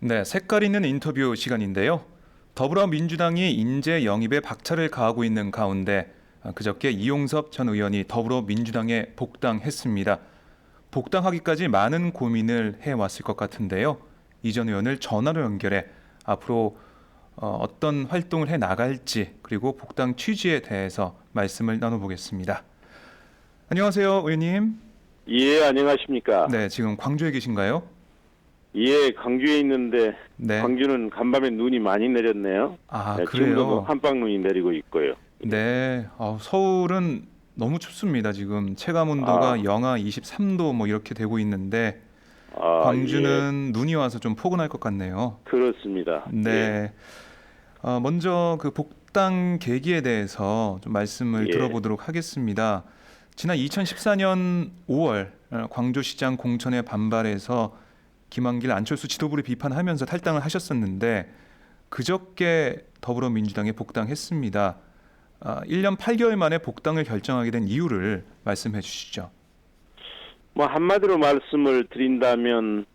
네, 색깔 있는 인터뷰 시간인데요. 더불어민주당이 인재 영입에 박차를 가하고 있는 가운데 그저께 이용섭 전 의원이 더불어민주당에 복당했습니다. 복당하기까지 많은 고민을 해왔을 것 같은데요. 이 전 의원을 전화로 연결해 앞으로 어떤 활동을 해 나갈지 그리고 복당 취지에 대해서 말씀을 나눠보겠습니다. 안녕하세요, 의원님. 예, 안녕하십니까. 네, 지금 광주에 계신가요? 예, 광주에 있는데 네. 광주는 간밤에 눈이 많이 내렸네요. 아, 네, 지금도 뭐 그래요? 한방눈이 내리고 있고요. 네, 서울은 너무 춥습니다. 지금 체감 온도가 아, 영하 23도 뭐 이렇게 되고 있는데 예, 광주는 눈이 와서 좀 포근할 것 같네요. 그렇습니다. 네, 먼저 그 복당 계기에 대해서 좀 말씀을 예, 들어보도록 하겠습니다. 지난 2014년 5월 광주시장 공천에 반발해서 김한길, 안철수 지도부를 비판하면서 탈당을 하셨었는데 그저께 더불어민주당에 복당했습니다. 1년 8개월 만에 복당을 결정하게 된 이유를 말씀해 주시죠. 뭐 한마디로 말씀을 드린다면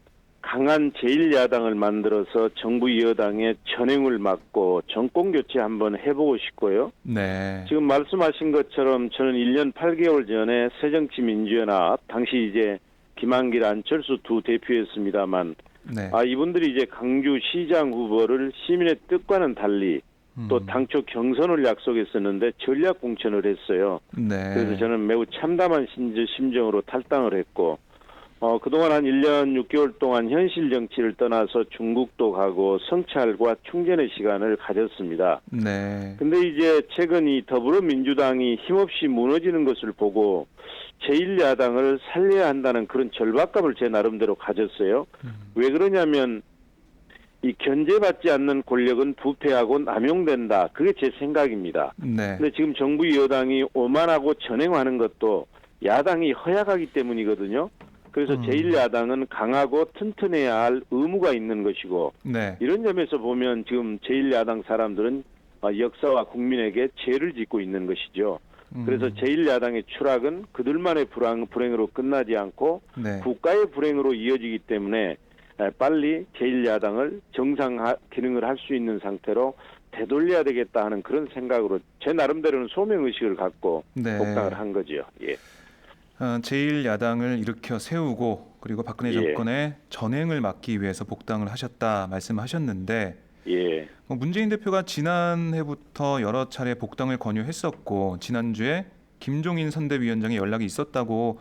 강한 제1야당을 만들어서 정부 여당의 전횡을 막고 정권 교체 한번 해보고 싶고요. 네, 지금 말씀하신 것처럼 저는 1년 8개월 전에 새정치민주연합 당시 이제 김한길, 안철수 두 대표였습니다만 네, 이분들이 이제 강주시장 후보를 시민의 뜻과는 달리 또 당초 경선을 약속했었는데 전략 공천을 했어요. 네, 그래서 저는 매우 참담한 심정으로 탈당을 했고 그동안 한 1년 6개월 동안 현실 정치를 떠나서 중국도 가고 성찰과 충전의 시간을 가졌습니다. 네, 근데 이제 최근 이 더불어민주당이 힘없이 무너지는 것을 보고 제1야당을 살려야 한다는 그런 절박감을 제 나름대로 가졌어요. 왜 그러냐면 이 견제받지 않는 권력은 부패하고 남용된다. 그게 제 생각입니다. 네, 근데 지금 정부 여당이 오만하고 전횡하는 것도 야당이 허약하기 때문이거든요. 그래서 제1야당은 강하고 튼튼해야 할 의무가 있는 것이고 네, 이런 점에서 보면 지금 제1야당 사람들은 역사와 국민에게 죄를 짓고 있는 것이죠. 그래서 제1야당의 추락은 그들만의 불행으로 끝나지 않고 네, 국가의 불행으로 이어지기 때문에 빨리 제1야당을 정상 기능을 할 수 있는 상태로 되돌려야 되겠다 하는 그런 생각으로 제 나름대로는 소명의식을 갖고 네. 복당을 한 거죠. 예. 제1야당을 일으켜 세우고 그리고 박근혜 예. 정권의 전횡을 막기 위해서 복당을 하셨다 말씀하셨는데 예. 문재인 대표가 지난해부터 여러 차례 복당을 권유했었고 지난주에 김종인 선대위원장의 연락이 있었다고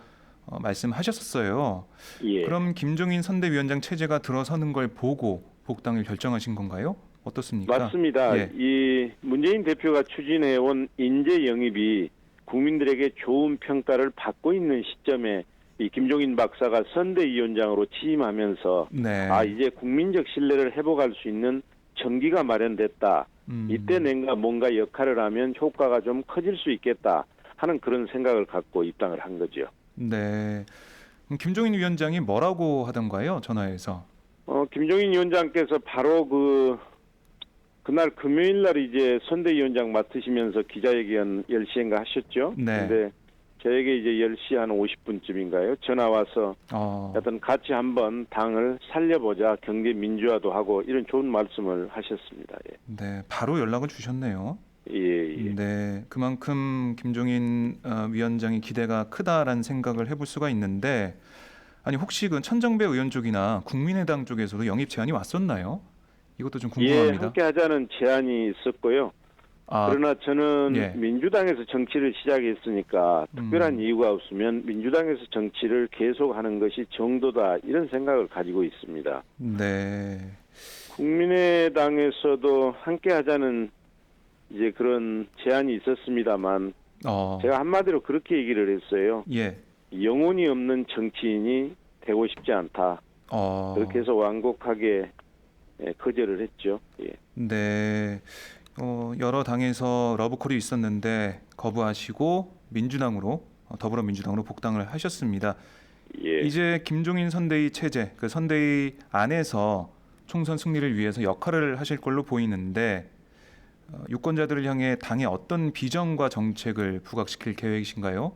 말씀하셨었어요. 예. 그럼 김종인 선대위원장 체제가 들어서는 걸 보고 복당을 결정하신 건가요? 어떻습니까? 맞습니다. 예. 이 문재인 대표가 추진해온 인재 영입이 국민들에게 좋은 평가를 받고 있는 시점에 이 김종인 박사가 선대위원장으로 취임하면서 네. 이제 국민적 신뢰를 회복할 수 있는 전기가 마련됐다. 이때 내가 뭔가 역할을 하면 효과가 좀 커질 수 있겠다 하는 그런 생각을 갖고 입당을 한 거죠. 네. 그럼 김종인 위원장이 뭐라고 하던가요? 전화해서. 김종인 위원장께서 바로 그날 금요일 날 이제 선대위원장 맡으시면서 기자회견 10시인가 하셨죠. 네. 근데 저에게 이제 10시 한 50분쯤인가요? 전화 와서 하여튼 같이 한번 당을 살려보자. 경제 민주화도 하고 이런 좋은 말씀을 하셨습니다. 예. 네, 바로 연락을 주셨네요. 예, 예. 네, 그만큼 김종인 위원장의 기대가 크다라는 생각을 해볼 수가 있는데, 아니 혹시 그 천정배 의원 쪽이나 국민의당 쪽에서도 영입 제안이 왔었나요? 이것도 좀 예, 궁금합니다. 함께 하자는 제안이 있었고요. 그러나 저는 예. 민주당에서 정치를 시작했으니까 특별한 이유가 없으면 민주당에서 정치를 계속하는 것이 정도다 이런 생각을 가지고 있습니다. 네, 국민의당에서도 함께 하자는 이제 그런 제안이 있었습니다만 제가 한마디로 그렇게 얘기를 했어요. 예, 영혼이 없는 정치인이 되고 싶지 않다. 그렇게 해서 완곡하게 거절을 했죠. 예. 네. 여러 당에서 러브콜이 있었는데 거부하시고 민주당으로 더불어민주당으로 복당을 하셨습니다. 예. 이제 김종인 선대위 체제, 그 선대위 안에서 총선 승리를 위해서 역할을 하실 걸로 보이는데 유권자들을 향해 당의 어떤 비전과 정책을 부각시킬 계획이신가요?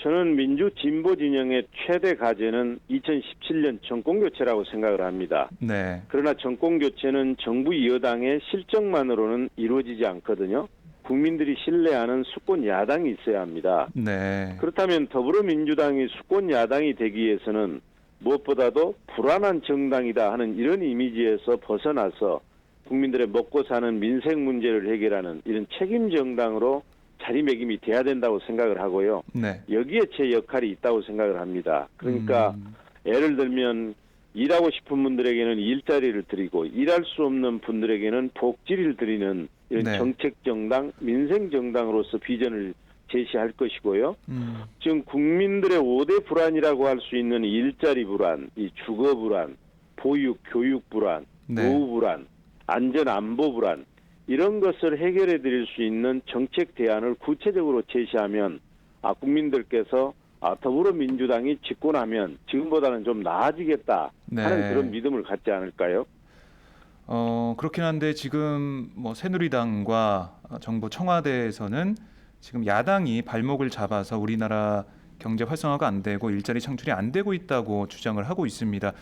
저는 민주 진보 진영의 최대 과제는 2017년 정권 교체라고 생각을 합니다. 네. 그러나 정권 교체는 정부 여당의 실정만으로는 이루어지지 않거든요. 국민들이 신뢰하는 수권 야당이 있어야 합니다. 네. 그렇다면 더불어민주당이 수권 야당이 되기 위해서는 무엇보다도 불안한 정당이다 하는 이런 이미지에서 벗어나서 국민들의 먹고 사는 민생 문제를 해결하는 이런 책임 정당으로 자리매김이 돼야 된다고 생각을 하고요. 네. 여기에 제 역할이 있다고 생각을 합니다. 그러니까 예를 들면 일하고 싶은 분들에게는 일자리를 드리고 일할 수 없는 분들에게는 복지를 드리는 이런 네. 정책 정당, 민생 정당으로서 비전을 제시할 것이고요. 지금 국민들의 5대 불안이라고 할 수 있는 일자리 불안, 이 주거 불안, 보육, 교육 불안, 네. 노후 불안, 안전 안보 불안 이런 것을 해결해 드릴 수 있는 정책 대안을 구체적으로 제시하면 국민들께서 더불어민주당이 집권하면 지금보다는 좀 나아지겠다 하는 네. 그런 믿음을 갖지 않을까요? 그렇긴 한데 지금 뭐 새누리당과 정부 청와대에서는 지금 야당이 발목을 잡아서 우리나라 경제 활성화가 안 되고 일자리 창출이 안 되고 있다고 주장을 하고 있습니다.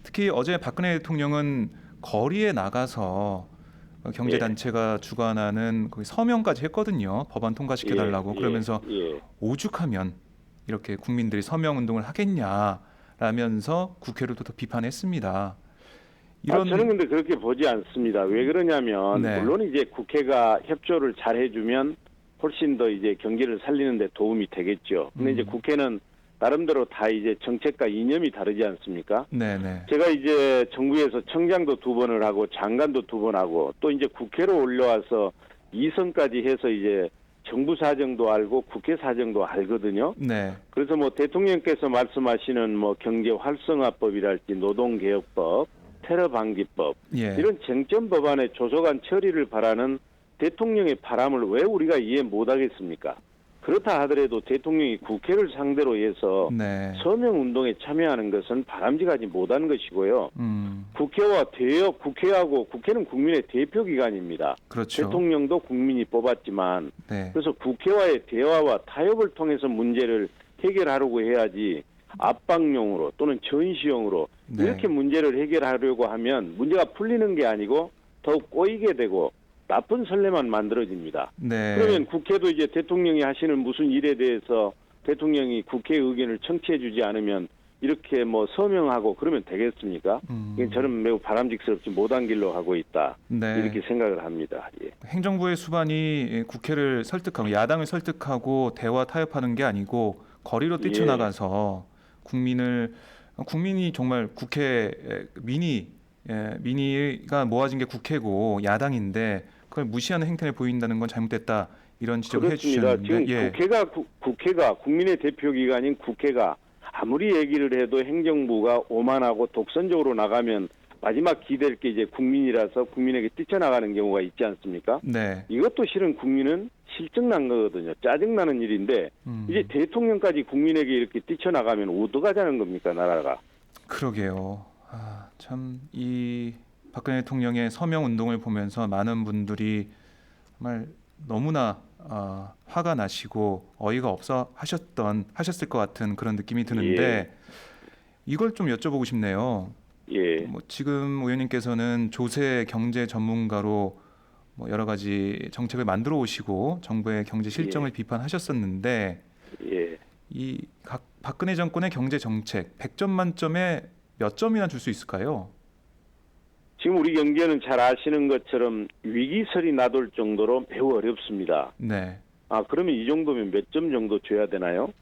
특히 어제 박근혜 대통령은 거리에 나가서 경제 단체가 주관하는 거기 서명까지 했거든요. 법안 통과시켜달라고. 그러면서 오죽하면 이렇게 국민들이 서명 운동을 하겠냐라면서 국회를 또 비판했습니다. 저는 근데 그렇게 보지 않습니다. 왜 그러냐면 네. 물론 이제 국회가 협조를 잘 해주면 훨씬 더 이제 경제를 살리는 데 도움이 되겠죠. 근데 이제 국회는 나름대로 다 이제 정책과 이념이 다르지 않습니까? 네네. 제가 이제 정부에서 청장도 2번을 하고 장관도 2번 하고 또 이제 국회로 올려와서 2선까지 해서 이제 정부 사정도 알고 국회 사정도 알거든요. 네. 그래서 뭐 대통령께서 말씀하시는 뭐 경제 활성화법이랄지 노동개혁법, 테러 방지법 예. 이런 쟁점 법안의 조속한 처리를 바라는 대통령의 바람을 왜 우리가 이해 못하겠습니까? 그렇다 하더라도 대통령이 국회를 상대로 해서 네. 서명 운동에 참여하는 것은 바람직하지 못한 것이고요. 국회와 국회하고 국회는 국민의 대표 기관입니다. 그렇죠. 대통령도 국민이 뽑았지만 네. 그래서 국회와의 대화와 타협을 통해서 문제를 해결하려고 해야지 압박용으로 또는 전시용으로 네. 이렇게 문제를 해결하려고 하면 문제가 풀리는 게 아니고 더욱 꼬이게 되고 나쁜 선례만 만들어집니다. 네. 그러면 국회도 이제 대통령이 하시는 무슨 일에 대해서 대통령이 국회 의견을 청취해 주지 않으면 이렇게 뭐 서명하고 그러면 되겠습니까? 이건 저는 매우 바람직스럽지 못한 길로 가고 있다. 네. 이렇게 생각을 합니다. 예. 행정부의 수반이 국회를 설득하고 야당을 설득하고 대화 타협하는 게 아니고 거리로 뛰쳐나가서 국민이 정말 국회 민의가 모아진 게 국회고 야당인데 그걸 무시하는 행태를 보인다는 건 잘못됐다 이런 지적을 해주셨는데 지금 국회가 국민의 대표 기관인 국회가 아무리 얘기를 해도 행정부가 오만하고 독선적으로 나가면 마지막 기댈 게 이제 국민이라서 국민에게 뛰쳐나가는 경우가 있지 않습니까? 네. 이것도 실은 국민은 실증난 거거든요. 짜증나는 일인데 이제 대통령까지 국민에게 이렇게 뛰쳐나가면 어떡하자는 겁니까, 나라가? 그러게요. 참 이 박근혜 대통령의 서명 운동을 보면서 많은 분들이 정말 너무나 화가 나시고 어이가 없어 하셨을 것 같은 그런 느낌이 드는데 이걸 좀 여쭤보고 싶네요. 뭐 지금 의원님께서는 조세 경제 전문가로 뭐 여러 가지 정책을 만들어 오시고 정부의 경제 실정을 비판하셨었는데 이 박근혜 정권의 경제 정책 100점 만점에 몇 점이나 줄 수 있을까요? 지금 우리 경제는 잘 아시는 것처럼 위기설이 나돌 정도로 매우 어렵습니다. 네. 그러면 이 정도면 몇 점 정도 줘야 되나요?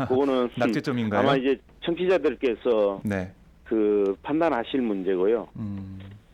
그거는 낙제점인가요? 아마 이제 청취자들께서 네. 그 판단하실 문제고요.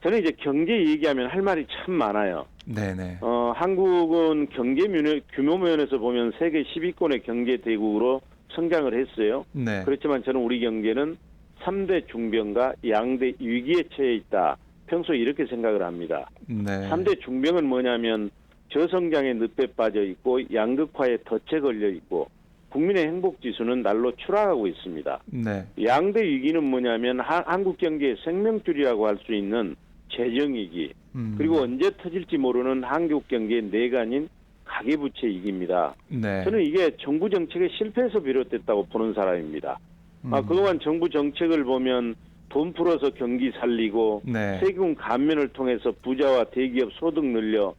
저는 이제 경제 얘기하면 할 말이 참 많아요. 네네. 한국은 경제 규모 면에서 보면 세계 10위권의 경제 대국으로 성장을 했어요. 네. 그렇지만 저는 우리 경제는 3대 중병과 양대 위기에 처해 있다. 평소에 이렇게 생각을 합니다. 네. 3대 중병은 뭐냐면 저성장의 늪에 빠져 있고 양극화에 덫에 걸려 있고 국민의 행복지수는 날로 추락하고 있습니다. 네. 양대 위기는 뭐냐면 한국 경제의 생명줄이라고 할 수 있는 재정위기 그리고 언제 터질지 모르는 한국 경제의 내관인 가계부채 위기입니다. 네. 저는 이게 정부 정책의 실패에서 비롯됐다고 보는 사람입니다. 그동안 정부 정책을 보면 돈 풀어서 경기 살리고 네. 세금 감면을 통해서 부자와 대기업 소득 늘려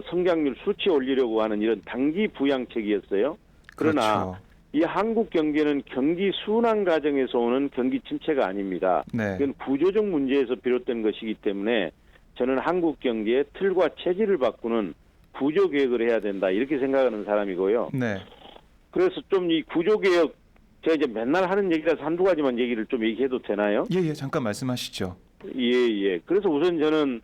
성장률 수치 올리려고 하는 이런 단기 부양책이었어요. 그러나 그렇죠. 이 한국 경제는 경기 순환 과정에서 오는 경기 침체가 아닙니다. 네. 이건 구조적 문제에서 비롯된 것이기 때문에 저는 한국 경제의 틀과 체질을 바꾸는 구조 개혁을 해야 된다 이렇게 생각하는 사람이고요. 네. 그래서 좀 이 구조 개혁 제가 이제 맨날 하는 얘기라서 한두 가지만 얘기를 좀 얘기해도 되나요? 예, 잠깐 말씀하시죠. 예. 그래서 우선 저는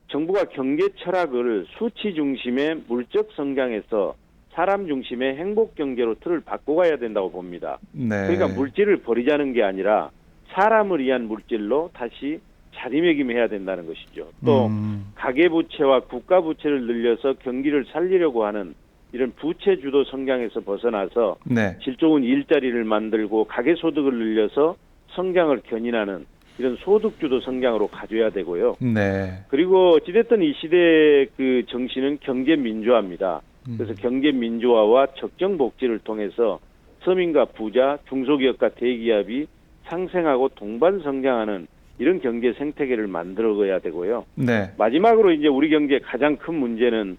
정부가 경제 철학을 수치 중심의 물적 성장에서 사람 중심의 행복 경제로 틀을 바꿔가야 된다고 봅니다. 네. 그러니까 물질을 버리자는 게 아니라 사람을 위한 물질로 다시 자리매김해야 된다는 것이죠. 또 가계부채와 국가부채를 늘려서 경기를 살리려고 하는 이런 부채 주도 성장에서 벗어나서 네. 질 좋은 일자리를 만들고 가계소득을 늘려서 성장을 견인하는 이런 소득주도 성장으로 가져야 되고요. 네. 그리고 어찌됐든 이 시대의 그 정신은 경제민주화입니다. 그래서 경제민주화와 적정복지를 통해서 서민과 부자, 중소기업과 대기업이 상생하고 동반 성장하는 이런 경제 생태계를 만들어가야 되고요. 네. 마지막으로 이제 우리 경제의 가장 큰 문제는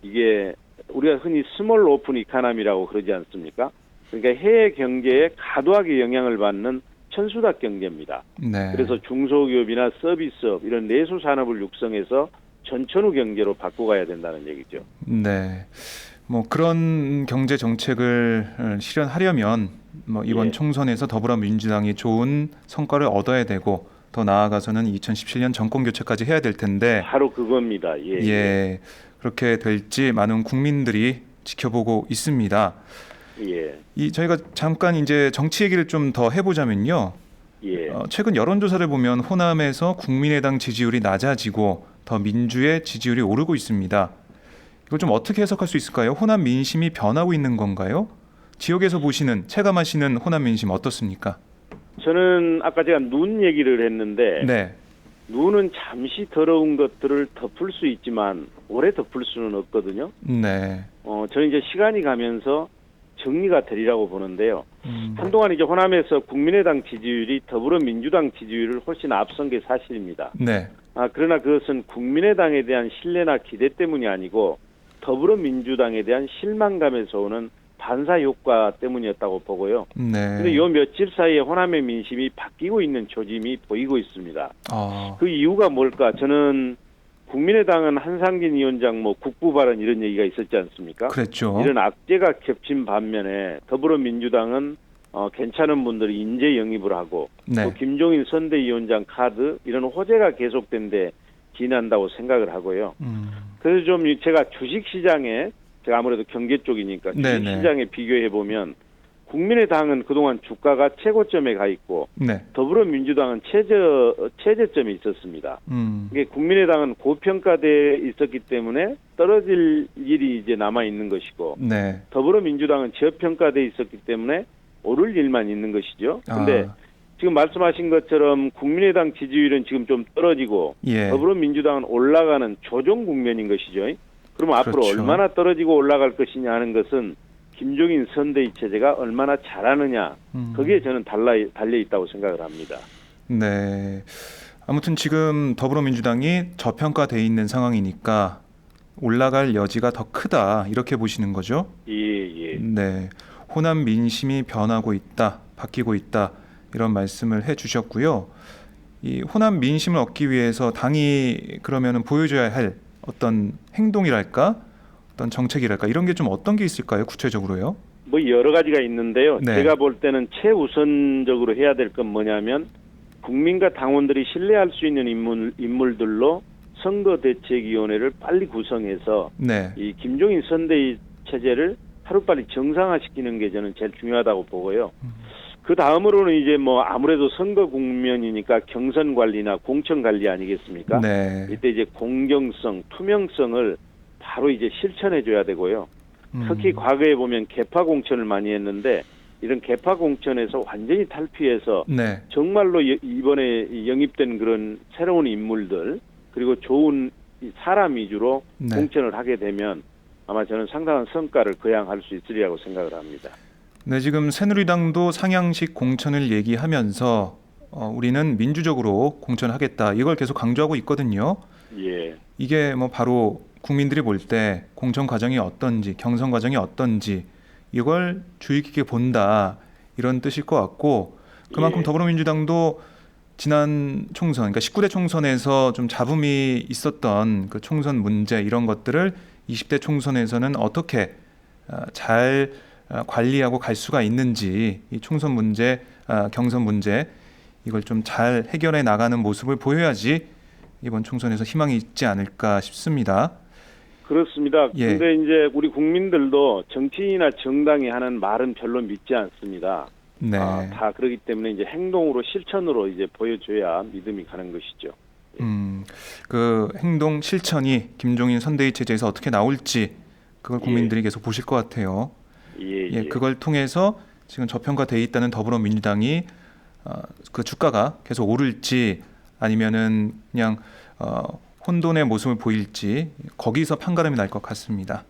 이게 우리가 흔히 스몰 오픈 이카노미라고 그러지 않습니까? 그러니까 해외 경제에 과도하게 영향을 받는 천수답 경제입니다. 네. 그래서 중소기업이나 서비스업 이런 내수 산업을 육성해서 전천후 경제로 바꿔가야 된다는 얘기죠. 네. 뭐 그런 경제 정책을 실현하려면 뭐 이번 예. 총선에서 더불어민주당이 좋은 성과를 얻어야 되고 더 나아가서는 2017년 정권 교체까지 해야 될 텐데 바로 그겁니다. 예. 그렇게 될지 많은 국민들이 지켜보고 있습니다. 예. 저희가 잠깐 이제 정치 얘기를 좀 더 해보자면요. 예. 최근 여론조사를 보면 호남에서 국민의당 지지율이 낮아지고 더 민주의 지지율이 오르고 있습니다. 이걸 좀 어떻게 해석할 수 있을까요? 호남 민심이 변하고 있는 건가요? 지역에서 보시는 체감하시는 호남 민심 어떻습니까? 저는 아까 제가 눈 얘기를 했는데 네. 눈은 잠시 더러운 것들을 덮을 수 있지만 오래 덮을 수는 없거든요. 네. 저는 이제 시간이 가면서 정리가 되리라고 보는데요. 한동안 이제 호남에서 국민의당 지지율이 더불어민주당 지지율을 훨씬 앞선 게 사실입니다. 네. 그러나 그것은 국민의당에 대한 신뢰나 기대 때문이 아니고 더불어민주당에 대한 실망감에서 오는 반사 효과 때문이었다고 보고요. 네. 그런데 요 며칠 사이에 호남의 민심이 바뀌고 있는 조짐이 보이고 있습니다. 그 이유가 뭘까? 저는 국민의당은 한상진 위원장 국부 발언 이런 얘기가 있었지 않습니까? 그랬죠. 이런 악재가 겹친 반면에 더불어민주당은 괜찮은 분들이 인재 영입을 하고 네. 또 김종인 선대위원장 카드 이런 호재가 계속된 데 기인한다고 생각을 하고요. 그래서 좀 제가 주식시장에 제가 아무래도 경제 쪽이니까 주식시장에 비교해 보면 국민의당은 그동안 주가가 최고점에 가 있고 네. 더불어민주당은 최저점에 있었습니다. 이게 국민의당은 고평가돼 있었기 때문에 떨어질 일이 이제 남아 있는 것이고 네. 더불어민주당은 저평가돼 있었기 때문에 오를 일만 있는 것이죠. 근데 지금 말씀하신 것처럼 국민의당 지지율은 지금 좀 떨어지고 더불어민주당은 올라가는 조정 국면인 것이죠. 그럼 앞으로 그렇죠. 얼마나 떨어지고 올라갈 것이냐 하는 것은 김종인 선대위 체제가 얼마나 잘하느냐 거기에 저는 달려 있다고 생각을 합니다. 네. 아무튼 지금 더불어민주당이 저평가돼 있는 상황이니까 올라갈 여지가 더 크다 이렇게 보시는 거죠? 예. 네. 호남 민심이 변하고 있다, 바뀌고 있다 이런 말씀을 해주셨고요. 이 호남 민심을 얻기 위해서 당이 그러면은 보여줘야 할 어떤 행동이랄까, 어떤 정책이랄까 이런 게 좀 어떤 게 있을까요? 구체적으로요? 여러 가지가 있는데요. 네. 제가 볼 때는 최우선적으로 해야 될 건 뭐냐면 국민과 당원들이 신뢰할 수 있는 인물들로 선거대책위원회를 빨리 구성해서 네. 이 김종인 선대위 체제를 하루빨리 정상화시키는 게 저는 제일 중요하다고 보고요. 그 다음으로는 이제 아무래도 선거 국면이니까 경선 관리나 공천 관리 아니겠습니까? 네. 이때 이제 공정성, 투명성을 바로 이제 실천해 줘야 되고요. 특히 과거에 보면 개파 공천을 많이 했는데 이런 개파 공천에서 완전히 탈피해서 네. 정말로 이번에 영입된 그런 새로운 인물들 그리고 좋은 사람 위주로 공천을 하게 되면 아마 저는 상당한 성과를 거양할 수 있으리라고 생각을 합니다. 네, 지금 새누리당도 상향식 공천을 얘기하면서 우리는 민주적으로 공천하겠다 이걸 계속 강조하고 있거든요. 예, 이게 뭐 바로 국민들이 볼 때 공천 과정이 어떤지, 경선 과정이 어떤지 이걸 주의 깊게 본다 이런 뜻일 것 같고 그만큼 예. 더불어민주당도 지난 총선, 그러니까 19대 총선에서 좀 잡음이 있었던 그 총선 문제 이런 것들을 20대 총선에서는 어떻게 잘 관리하고 갈 수가 있는지 이 총선 문제, 경선 문제 이걸 좀 잘 해결해 나가는 모습을 보여야지 이번 총선에서 희망이 있지 않을까 싶습니다. 그렇습니다. 예. 근데 이제 우리 국민들도 정치인이나 정당이 하는 말은 별로 믿지 않습니다. 네. 다 그렇기 때문에 이제 행동으로 실천으로 이제 보여줘야 믿음이 가는 것이죠. 그 행동 실천이 김종인 선대위 체제에서 어떻게 나올지 그걸 국민들이 계속 보실 것 같아요. 예, 예, 그걸 통해서 지금 저평가돼 있다는 더불어민주당이 그 주가가 계속 오를지 아니면은 그냥 혼돈의 모습을 보일지 거기서 판가름이 날 것 같습니다.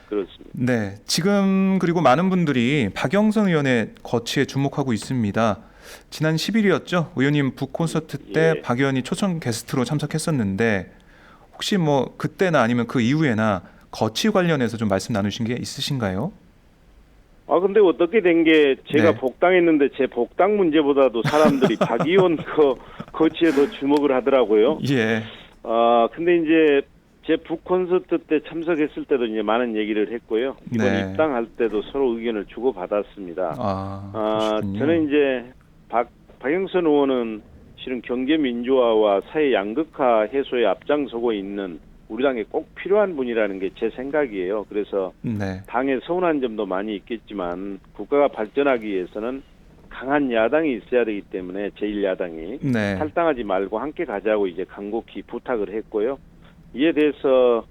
그렇습니다. 네, 지금 그리고 많은 분들이 박영선 의원의 거취에 주목하고 있습니다. 지난 10일이었죠. 의원님 북 콘서트 때 예. 박 의원이 초청 게스트로 참석했었는데 혹시 뭐 그때나 아니면 그 이후에나 거취 관련해서 좀 말씀 나누신 게 있으신가요? 근데 어떻게 된 게 제가 네. 복당했는데 제 복당 문제보다도 사람들이 박 의원 거치에 더 주목을 하더라고요. 예, 근데 이제 제 북 콘서트 때 참석했을 때도 이제 많은 얘기를 했고요. 이번 네. 입당할 때도 서로 의견을 주고받았습니다. 그러시군요. 저는 이제 박영선 의원은 실은 경제 민주화와 사회 양극화 해소에 앞장서고 있는 우리 당에 꼭 필요한 분이라는 게 제 생각이에요. 그래서 네, 당에 서운한 점도 많이 있겠지만 국가가 발전하기 위해서는 강한 야당이 있어야 되기 때문에 제1야당이 네, 탈당하지 말고 함께 가자고 이제 간곡히 부탁을 했고요. 이에 대해서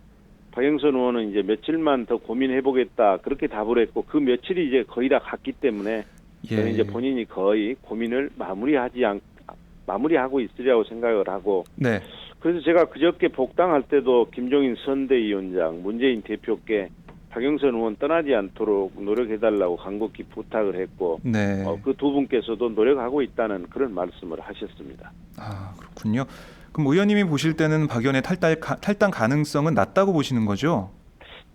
박영선 의원은 이제 며칠만 더 고민해보겠다 그렇게 답을 했고 그 며칠이 이제 거의 다 갔기 때문에 저는 이제 본인이 거의 고민을 마무리하고 있으리라고 생각을 하고 네, 그래서 제가 그저께 복당할 때도 김종인 선대위원장, 문재인 대표께 박영선 의원 떠나지 않도록 노력해달라고 간곡히 부탁을 했고 네. 그 두 분께서도 노력하고 있다는 그런 말씀을 하셨습니다. 그렇군요. 그럼 의원님이 보실 때는 박 의원의 탈당 가능성은 낮다고 보시는 거죠?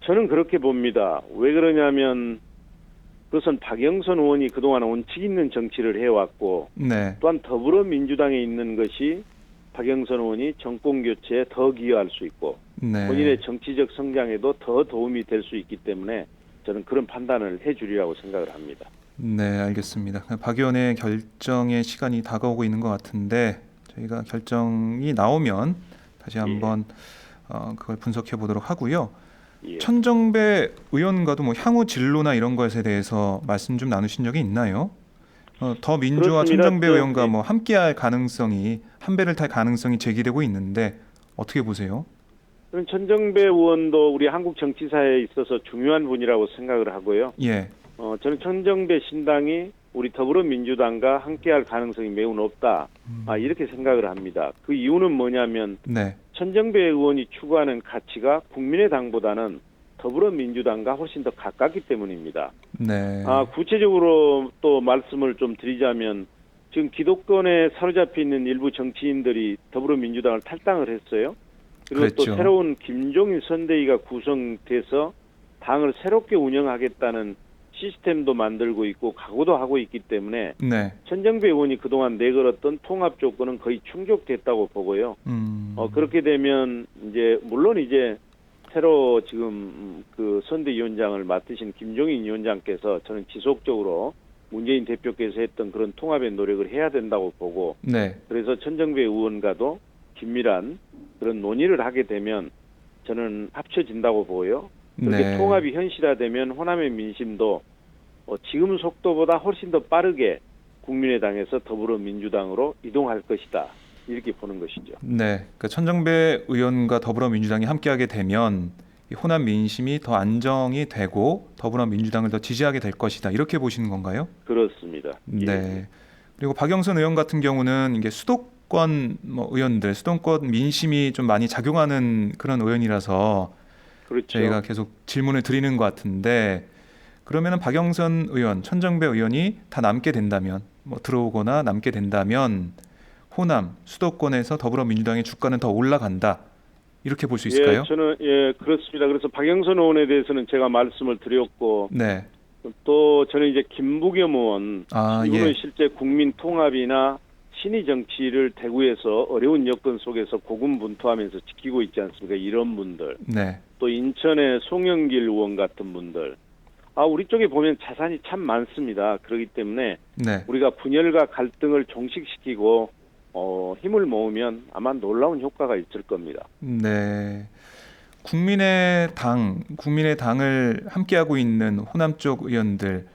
저는 그렇게 봅니다. 왜 그러냐면 그것은 박영선 의원이 그동안 원칙 있는 정치를 해왔고 네, 또한 더불어민주당에 있는 것이 박영선 의원이 정권 교체에 더 기여할 수 있고 네. 본인의 정치적 성장에도 더 도움이 될 수 있기 때문에 저는 그런 판단을 해주리라고 생각을 합니다. 네, 알겠습니다. 박 의원의 결정의 시간이 다가오고 있는 것 같은데 저희가 결정이 나오면 다시 한번 그걸 분석해 보도록 하고요. 예. 천정배 의원과도 뭐 향후 진로나 이런 것에 대해서 말씀 좀 나누신 적이 있나요? 더 민주와 그렇습니다. 천정배 의원과 네. 뭐 함께할 가능성이 한 배를 탈 가능성이 제기되고 있는데 어떻게 보세요? 그럼 천정배 의원도 우리 한국 정치사에 있어서 중요한 분이라고 생각을 하고요. 예, 저는 천정배 신당이 우리 더불어민주당과 함께할 가능성이 매우 높다. 이렇게 생각을 합니다. 그 이유는 뭐냐면 네, 천정배 의원이 추구하는 가치가 국민의당보다는 더불어민주당과 훨씬 더 가깝기 때문입니다. 네, 구체적으로 또 말씀을 좀 드리자면 지금 기득권에 사로잡혀 있는 일부 정치인들이 더불어민주당을 탈당을 했어요. 그리고 그랬죠. 또 새로운 김종인 선대위가 구성돼서 당을 새롭게 운영하겠다는 시스템도 만들고 있고 각오도 하고 있기 때문에 네, 천정배 의원이 그동안 내걸었던 통합 조건은 거의 충족됐다고 보고요. 그렇게 되면 이제 물론 이제 새로 지금 그 선대위원장을 맡으신 김종인 위원장께서 저는 지속적으로 문재인 대표께서 했던 그런 통합의 노력을 해야 된다고 보고 네, 그래서 천정배 의원과도 긴밀한 그런 논의를 하게 되면 저는 합쳐진다고 보고요. 그렇게 네. 통합이 현실화되면 호남의 민심도 지금 속도보다 훨씬 더 빠르게 국민의당에서 더불어민주당으로 이동할 것이다. 이렇게 보는 것이죠. 네, 그러니까 천정배 의원과 더불어민주당이 함께하게 되면 이 호남 민심이 더 안정이 되고 더불어민주당을 더 지지하게 될 것이다. 이렇게 보시는 건가요? 그렇습니다. 네. 예. 그리고 박영선 의원 같은 경우는 이게 수도권 의원들, 수도권 민심이 좀 많이 작용하는 그런 의원이라서 그렇죠. 저희가 계속 질문을 드리는 것 같은데 그러면은 박영선 의원, 천정배 의원이 다 남게 된다면 뭐 들어오거나 남게 된다면 호남, 수도권에서 더불어민주당의 주가는 더 올라간다. 이렇게 볼 수 있을까요? 저는 그렇습니다. 그래서 박영선 의원에 대해서는 제가 말씀을 드렸고 네. 또 저는 이제 김부겸 의원 이분은 예. 실제 국민 통합이나 신의 정치를 대구에서 어려운 여건 속에서 고군분투하면서 지키고 있지 않습니까? 이런 분들. 네. 또 인천의 송영길 의원 같은 분들. 우리 쪽에 보면 자산이 참 많습니다. 그렇기 때문에 네. 우리가 분열과 갈등을 종식시키고 힘을 모으면 아마 놀라운 효과가 있을 겁니다. 네. 국민의당을 함께하고 있는 호남 쪽 의원들,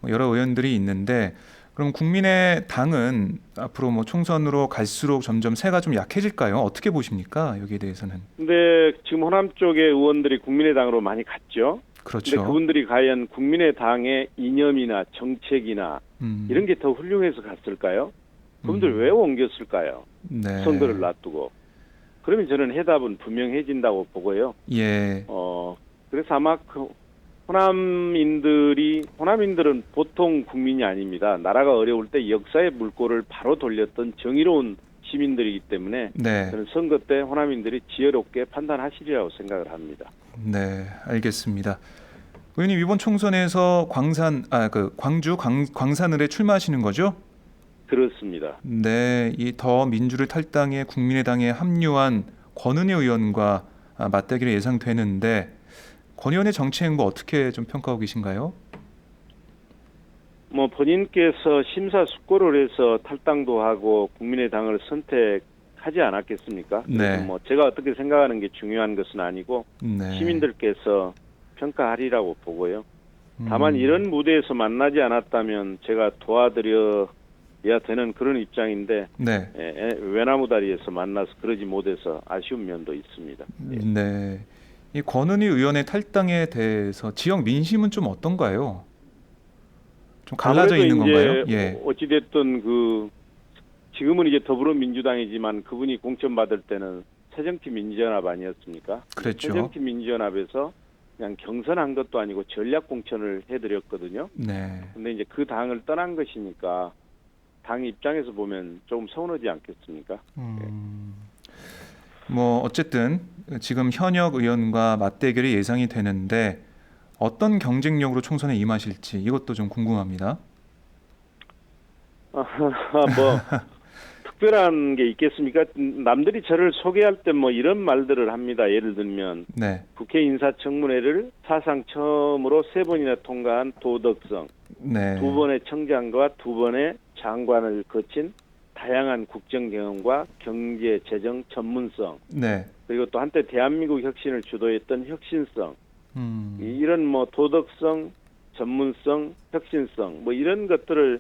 여러 의원들이 있는데, 그럼 국민의당은 앞으로 뭐 총선으로 갈수록 점점 세가 좀 약해질까요? 어떻게 보십니까? 여기에 대해서는. 근데 지금 호남 쪽의 의원들이 국민의당으로 많이 갔죠. 그렇죠. 근데 그분들이 과연 국민의당의 이념이나 정책이나 이런 게 더 훌륭해서 갔을까요? 그분들 왜 옮겼을까요? 네. 선거를 놔두고. 그러면 저는 해답은 분명해진다고 보고요. 예. 그래서 아마 호남인들은 보통 국민이 아닙니다. 나라가 어려울 때 역사의 물꼬를 바로 돌렸던 정의로운 시민들이기 때문에 네. 저는 선거 때 호남인들이 지혜롭게 판단하시리라고 생각을 합니다. 네, 알겠습니다. 의원님 이번 총선에서 광주 광산을에 출마하시는 거죠? 그렇습니다. 네, 이 더 민주를 탈당해 국민의당에 합류한 권은희 의원과 맞대결이 예상되는데 권 의원의 정치 행보 어떻게 좀 평가하고 계신가요? 본인께서 심사숙고를 해서 탈당도 하고 국민의당을 선택하지 않았겠습니까? 네. 제가 어떻게 생각하는 게 중요한 것은 아니고 네. 시민들께서 평가하리라고 보고요. 다만 이런 무대에서 만나지 않았다면 제가 도와드려야 되는 그런 입장인데 네. 외나무다리에서 만나서 그러지 못해서 아쉬운 면도 있습니다. 네. 이 권은희 의원의 탈당에 대해서 지역 민심은 좀 어떤가요? 좀 갈라져 있는 건가요? 예. 어찌됐든 지금은 이제 더불어민주당이지만 그분이 공천받을 때는 새정치민주연합 아니었습니까? 그렇죠. 새정치민주연합에서 그냥 경선한 것도 아니고 전략 공천을 해드렸거든요. 네. 근데 이제 그 당을 떠난 것이니까 당 입장에서 보면 조금 서운하지 않겠습니까? 뭐 어쨌든 지금 현역 의원과 맞대결이 예상이 되는데 어떤 경쟁력으로 총선에 임하실지 이것도 좀 궁금합니다. 특별한 게 있겠습니까? 남들이 저를 소개할 때 이런 말들을 합니다. 예를 들면 네. 국회 인사청문회를 사상 처음으로 3번이나 통과한 도덕성, 네. 2번의 청장과 2번의 장관을 거친 다양한 국정 경험과 경제 재정 전문성, 네. 그리고 또 한때 대한민국 혁신을 주도했던 혁신성, 이런 도덕성, 전문성, 혁신성 이런 것들을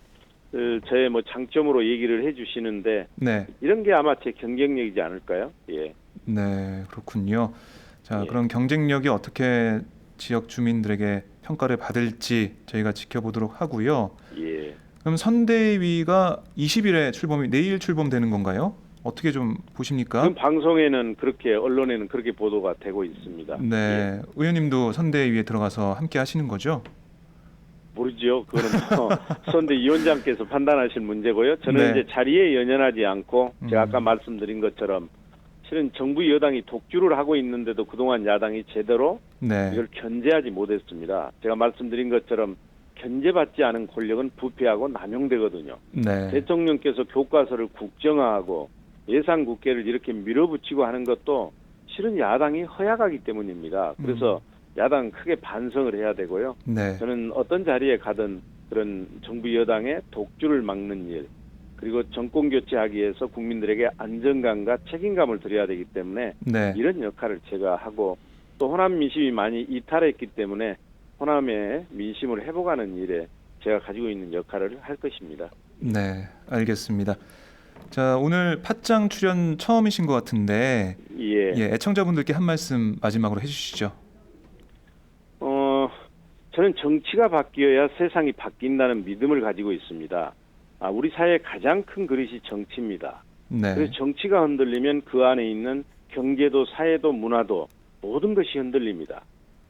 저의 장점으로 얘기를 해주시는데 네. 이런 게 아마 제 경쟁력이지 않을까요? 예. 네, 그렇군요. 자, 예. 그럼 경쟁력이 어떻게 지역 주민들에게 평가를 받을지 저희가 지켜보도록 하고요. 예. 그럼 선대위가 20일에 내일 출범되는 건가요? 어떻게 좀 보십니까? 지금 방송에는 언론에는 그렇게 보도가 되고 있습니다. 네, 예. 의원님도 선대위에 들어가서 함께 하시는 거죠? 모르죠. 그거는 선대위원장께서 판단하실 문제고요. 저는 네. 이제 자리에 연연하지 않고 제가 아까 말씀드린 것처럼 실은 정부 여당이 독주를 하고 있는데도 그동안 야당이 제대로 네. 이걸 견제하지 못했습니다. 제가 말씀드린 것처럼 견제받지 않은 권력은 부패하고 남용되거든요. 네. 대통령께서 교과서를 국정화하고 예산 국회를 이렇게 밀어붙이고 하는 것도 실은 야당이 허약하기 때문입니다. 그래서 야당은 크게 반성을 해야 되고요. 네. 저는 어떤 자리에 가든 그런 정부 여당의 독주를 막는 일, 그리고 정권 교체하기 위해서 국민들에게 안정감과 책임감을 드려야 되기 때문에 네. 이런 역할을 제가 하고 또 호남 민심이 많이 이탈했기 때문에 호남의 민심을 회복하는 일에 제가 가지고 있는 역할을 할 것입니다. 네, 알겠습니다. 자, 오늘 팟짱 출연 처음이신 것 같은데 예. 애청자분들께 한 말씀 마지막으로 해주시죠. 저는 정치가 바뀌어야 세상이 바뀐다는 믿음을 가지고 있습니다. 우리 사회의 가장 큰 그릇이 정치입니다. 네. 그래서 정치가 흔들리면 그 안에 있는 경제도 사회도 문화도 모든 것이 흔들립니다.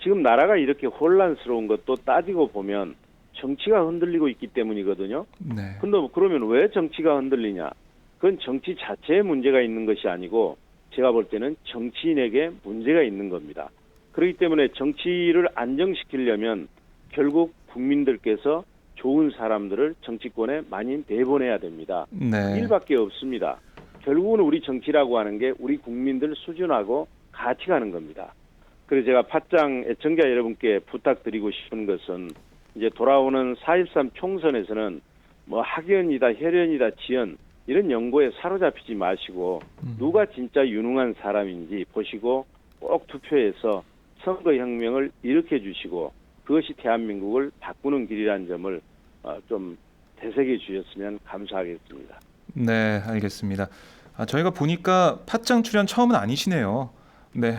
지금 나라가 이렇게 혼란스러운 것도 따지고 보면 정치가 흔들리고 있기 때문이거든요. 네. 근데 그러면 왜 정치가 흔들리냐? 그건 정치 자체에 문제가 있는 것이 아니고 제가 볼 때는 정치인에게 문제가 있는 겁니다. 그렇기 때문에 정치를 안정시키려면 결국 국민들께서 좋은 사람들을 정치권에 많이 내보내야 됩니다. 네. 그 일밖에 없습니다. 결국은 우리 정치라고 하는 게 우리 국민들 수준하고 같이 가는 겁니다. 그래서 제가 팟짱 애청자 여러분께 부탁드리고 싶은 것은 이제 돌아오는 4.13 총선에서는 뭐 학연이다, 혈연이다, 지연 이런 연고에 사로잡히지 마시고 누가 진짜 유능한 사람인지 보시고 꼭 투표해서 선거혁명을 일으켜 주시고 그것이 대한민국을 바꾸는 길이라는 점을 좀 되새겨 주셨으면 감사하겠습니다. 네, 알겠습니다. 저희가 보니까 팟짱 출연 처음은 아니시네요. 네.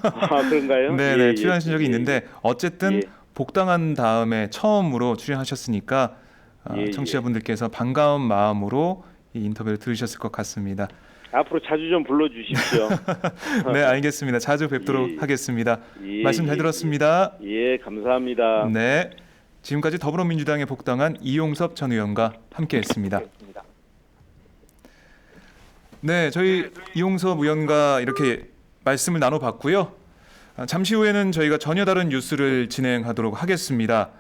아, 그런가요? 네네, 예, 출연하신 적이 예, 있는데 어쨌든 예. 복당한 다음에 처음으로 출연하셨으니까 예, 청취자분들께서 반가운 마음으로 이 인터뷰를 들으셨을 것 같습니다. 앞으로 자주 좀 불러주십시오. 네, 알겠습니다. 자주 뵙도록 예, 하겠습니다. 예, 말씀 잘 예, 들었습니다. 예, 감사합니다. 네, 지금까지 더불어민주당에 복당한 이용섭 전 의원과 함께했습니다. 네, 저희 이용섭 의원과 이렇게 말씀을 나눠봤고요. 잠시 후에는 저희가 전혀 다른 뉴스를 진행하도록 하겠습니다.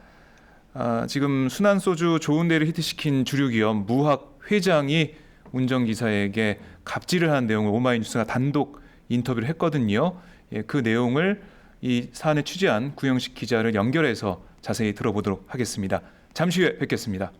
지금 순환소주 좋은 데를 히트시킨 주류기업 무학 회장이 운전기사에게 갑질을 한 내용을 오마이뉴스가 단독 인터뷰를 했거든요. 예, 그 내용을 이 사안을 취재한 구영식 기자를 연결해서 자세히 들어보도록 하겠습니다. 잠시 후에 뵙겠습니다.